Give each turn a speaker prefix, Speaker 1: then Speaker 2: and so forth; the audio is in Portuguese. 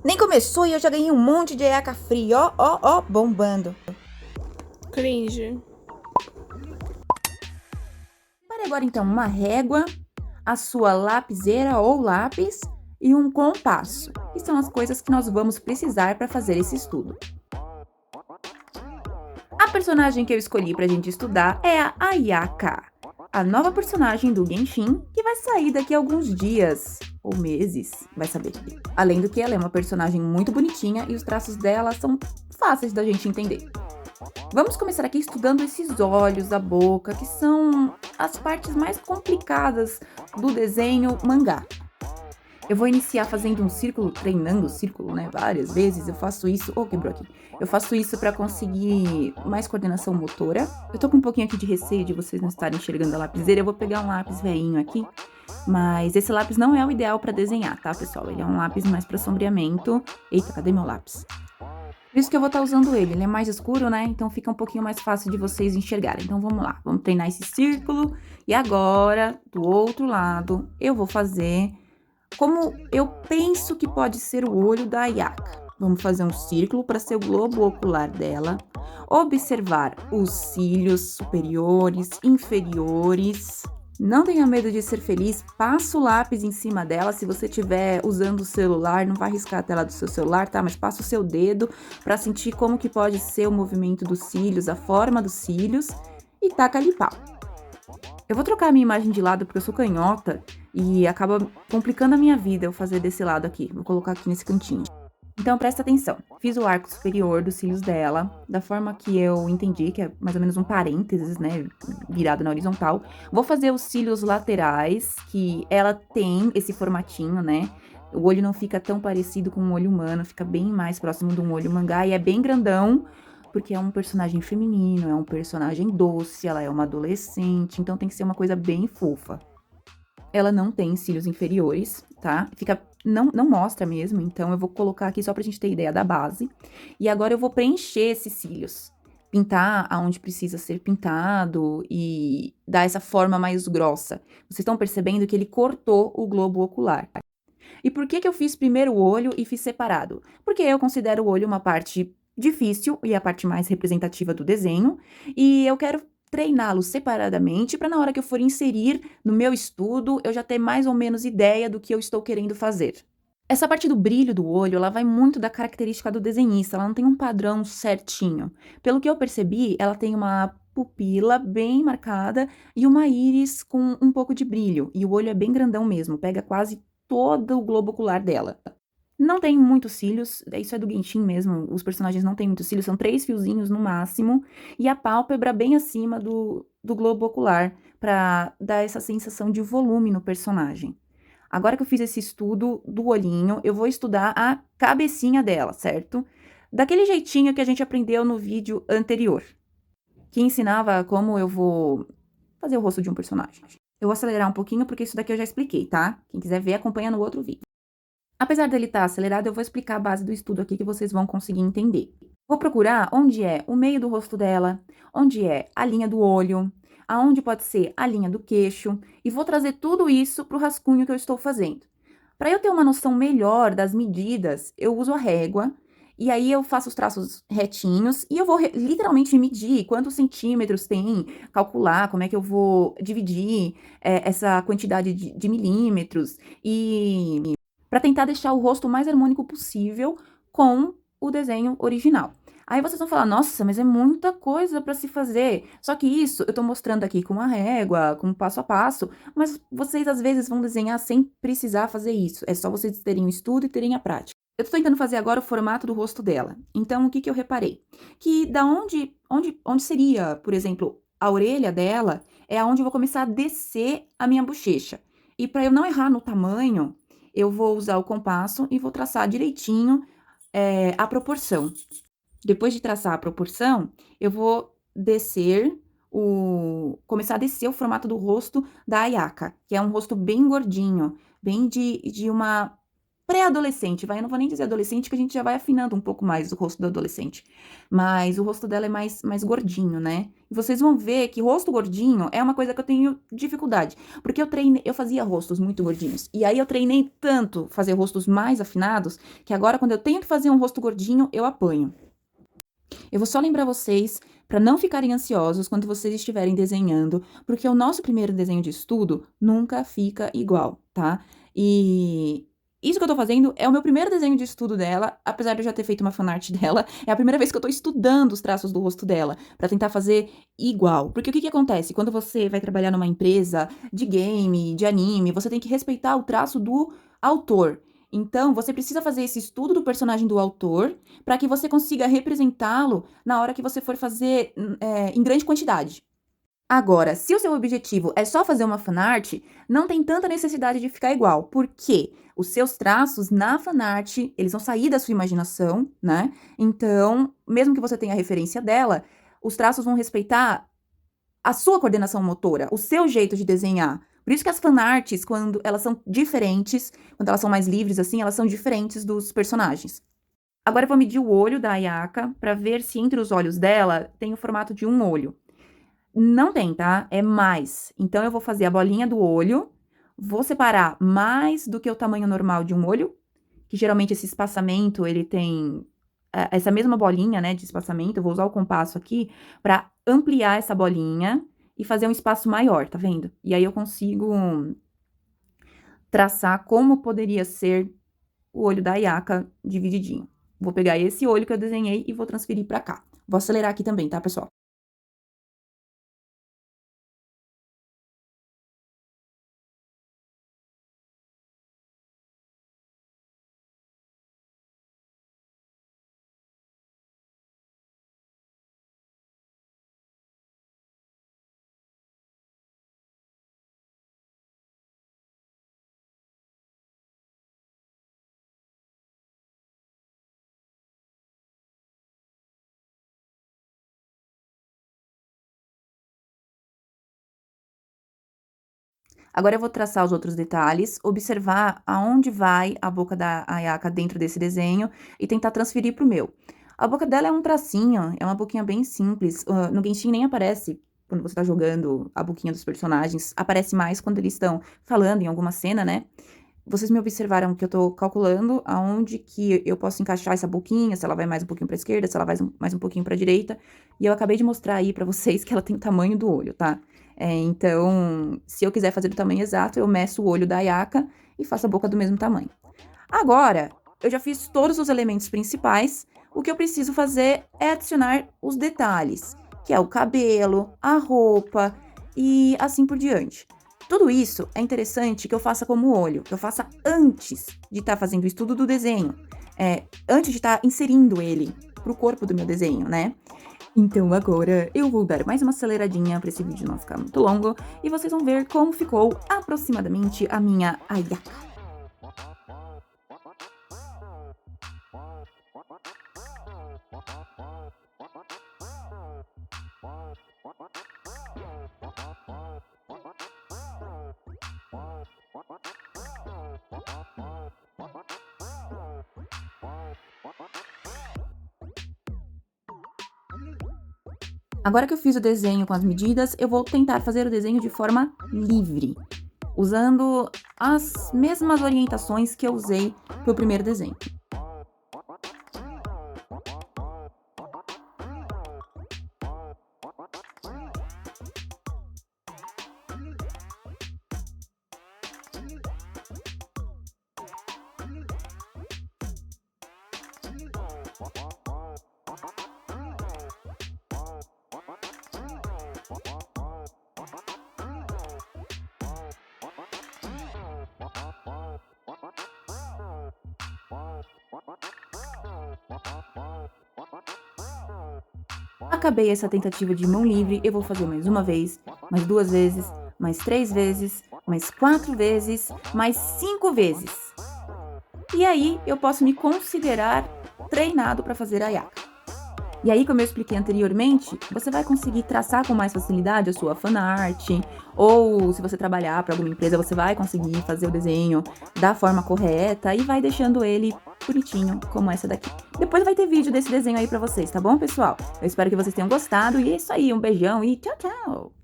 Speaker 1: Nem começou e eu já ganhei um monte de EAK free, ó, ó, ó, bombando.
Speaker 2: Cringe.
Speaker 1: Para agora então uma régua, a sua lapiseira ou lápis e um compasso, que são as coisas que nós vamos precisar para fazer esse estudo. A personagem que eu escolhi pra gente estudar é a Ayaka, a nova personagem do Genshin, que vai sair daqui a alguns dias ou meses, vai saber. Além do que ela é uma personagem muito bonitinha e os traços dela são fáceis da gente entender. Vamos começar aqui estudando esses olhos, a boca, que são as partes mais complicadas do desenho mangá. Eu vou iniciar fazendo um círculo, treinando o círculo, né, várias vezes. Eu faço isso, quebrou aqui. Eu faço isso para conseguir mais coordenação motora. Eu tô com um pouquinho aqui de receio de vocês não estarem enxergando a lapiseira. Eu vou pegar um lápis veinho aqui, mas esse lápis não é o ideal para desenhar, tá, pessoal? Ele é um lápis mais para sombreamento. Eita, cadê meu lápis? Por isso que eu vou estar usando ele. Ele é mais escuro, né? Então fica um pouquinho mais fácil de vocês enxergarem. Então vamos lá, vamos treinar esse círculo. E agora, do outro lado, eu vou fazer como eu penso que pode ser o olho da Ayaka. Vamos fazer um círculo para ser o globo ocular dela. Observar os cílios superiores, inferiores. Não tenha medo de ser feliz, passa o lápis em cima dela. Se você estiver usando o celular, não vai riscar a tela do seu celular, tá? Mas passa o seu dedo para sentir como que pode ser o movimento dos cílios, a forma dos cílios e taca ali pau. Eu vou trocar a minha imagem de lado porque eu sou canhota e acaba complicando a minha vida eu fazer desse lado aqui. Vou colocar aqui nesse cantinho. Então, presta atenção. Fiz o arco superior dos cílios dela, da forma que eu entendi, que é mais ou menos um parênteses, né, virado na horizontal. Vou fazer os cílios laterais, que ela tem esse formatinho, né? O olho não fica tão parecido com um olho humano, fica bem mais próximo de um olho mangá e é bem grandão, porque é um personagem feminino, é um personagem doce, ela é uma adolescente, então tem que ser uma coisa bem fofa. Ela não tem cílios inferiores, tá? Não mostra mesmo, então eu vou colocar aqui só pra gente ter ideia da base. E agora eu vou preencher esses cílios. Pintar aonde precisa ser pintado e dar essa forma mais grossa. Vocês estão percebendo que ele cortou o globo ocular. E por que eu fiz primeiro o olho e fiz separado? Porque eu considero o olho uma parte difícil e a parte mais representativa do desenho, e eu quero treiná-lo separadamente para na hora que eu for inserir no meu estudo, eu já ter mais ou menos ideia do que eu estou querendo fazer. Essa parte do brilho do olho, ela vai muito da característica do desenhista, ela não tem um padrão certinho. Pelo que eu percebi, ela tem uma pupila bem marcada e uma íris com um pouco de brilho, e o olho é bem grandão mesmo, pega quase todo o globo ocular dela. Não tem muitos cílios, isso é do Genshin mesmo, os personagens não têm muitos cílios, são 3 fiozinhos no máximo, e a pálpebra bem acima do globo ocular, para dar essa sensação de volume no personagem. Agora que eu fiz esse estudo do olhinho, eu vou estudar a cabecinha dela, certo? Daquele jeitinho que a gente aprendeu no vídeo anterior, que ensinava como eu vou fazer o rosto de um personagem. Eu vou acelerar um pouquinho porque isso daqui eu já expliquei, tá? Quem quiser ver, acompanha no outro vídeo. Apesar dele estar acelerado, eu vou explicar a base do estudo aqui que vocês vão conseguir entender. Vou procurar onde é o meio do rosto dela, onde é a linha do olho, aonde pode ser a linha do queixo, e vou trazer tudo isso para o rascunho que eu estou fazendo. Para eu ter uma noção melhor das medidas, eu uso a régua, e aí eu faço os traços retinhos, e eu vou literalmente medir quantos centímetros tem, calcular como é que eu vou dividir essa quantidade de milímetros, e para tentar deixar o rosto o mais harmônico possível com o desenho original. Aí vocês vão falar, nossa, mas é muita coisa para se fazer. Só que isso eu tô mostrando aqui com a régua, com passo a passo, mas vocês às vezes vão desenhar sem precisar fazer isso. É só vocês terem o estudo e terem a prática. Eu tô tentando fazer agora o formato do rosto dela. Então, o que que eu reparei? Que da onde seria, por exemplo, a orelha dela, é aonde eu vou começar a descer a minha bochecha. E para eu não errar no tamanho, eu vou usar o compasso e vou traçar direitinho a proporção. Depois de traçar a proporção, eu vou começar a descer o formato do rosto da Ayaka, que é um rosto bem gordinho, bem de uma pré-adolescente, vai, eu não vou nem dizer adolescente, que a gente já vai afinando um pouco mais o rosto do adolescente. Mas o rosto dela é mais gordinho, né? E vocês vão ver que rosto gordinho é uma coisa que eu tenho dificuldade. Porque eu fazia rostos muito gordinhos. E aí eu treinei tanto fazer rostos mais afinados, que agora quando eu tenho que fazer um rosto gordinho, eu apanho. Eu vou só lembrar vocês para não ficarem ansiosos quando vocês estiverem desenhando, porque o nosso primeiro desenho de estudo nunca fica igual, tá? E isso que eu tô fazendo é o meu primeiro desenho de estudo dela, apesar de eu já ter feito uma fanart dela, é a primeira vez que eu tô estudando os traços do rosto dela, pra tentar fazer igual. Porque o que que acontece? Quando você vai trabalhar numa empresa de game, de anime, você tem que respeitar o traço do autor. Então, você precisa fazer esse estudo do personagem do autor para que você consiga representá-lo na hora que você for fazer em grande quantidade. Agora, se o seu objetivo é só fazer uma fanart, não tem tanta necessidade de ficar igual, porque os seus traços na fanart, eles vão sair da sua imaginação, né? Então, mesmo que você tenha a referência dela, os traços vão respeitar a sua coordenação motora, o seu jeito de desenhar. Por isso que as fanarts, quando elas são diferentes, quando elas são mais livres assim, elas são diferentes dos personagens. Agora eu vou medir o olho da Ayaka para ver se entre os olhos dela tem o formato de um olho. Não tem, tá? É mais. Então eu vou fazer a bolinha do olho, vou separar mais do que o tamanho normal de um olho, que geralmente esse espaçamento ele tem essa mesma bolinha, né, de espaçamento. Eu vou usar o compasso aqui para ampliar essa bolinha e fazer um espaço maior, tá vendo? E aí eu consigo traçar como poderia ser o olho da Ayaka divididinho. Vou pegar esse olho que eu desenhei e vou transferir pra cá. Vou acelerar aqui também, tá, pessoal? Agora eu vou traçar os outros detalhes, observar aonde vai a boca da Ayaka dentro desse desenho e tentar transferir pro meu. A boca dela é um tracinho, é uma boquinha bem simples. No Genshin nem aparece quando você tá jogando a boquinha dos personagens, aparece mais quando eles estão falando em alguma cena, né? Vocês me observaram que eu tô calculando aonde que eu posso encaixar essa boquinha, se ela vai mais um pouquinho pra esquerda, se ela vai mais um pouquinho pra direita. E eu acabei de mostrar aí pra vocês que ela tem o tamanho do olho, tá? Então, se eu quiser fazer do tamanho exato, eu meço o olho da Ayaka e faço a boca do mesmo tamanho. Agora, eu já fiz todos os elementos principais, o que eu preciso fazer é adicionar os detalhes, que é o cabelo, a roupa e assim por diante. Tudo isso é interessante que eu faça como olho, que eu faça antes de estar fazendo o estudo do desenho, antes de estar inserindo ele pro corpo do meu desenho, né? Então agora eu vou dar mais uma aceleradinha para esse vídeo não ficar muito longo e vocês vão ver como ficou aproximadamente a minha Ayaka. Agora que eu fiz o desenho com as medidas, eu vou tentar fazer o desenho de forma livre, usando as mesmas orientações que eu usei para o primeiro desenho. Acabei essa tentativa de mão livre, eu vou fazer mais uma vez, mais 2 vezes, mais 3 vezes, mais 4 vezes, mais 5 vezes. E aí eu posso me considerar treinado para fazer a Ayaka. E aí, como eu expliquei anteriormente, você vai conseguir traçar com mais facilidade a sua fanart, ou se você trabalhar para alguma empresa, você vai conseguir fazer o desenho da forma correta e vai deixando ele bonitinho, como essa daqui. Depois vai ter vídeo desse desenho aí para vocês, tá bom, pessoal? Eu espero que vocês tenham gostado e é isso aí, um beijão e tchau, tchau!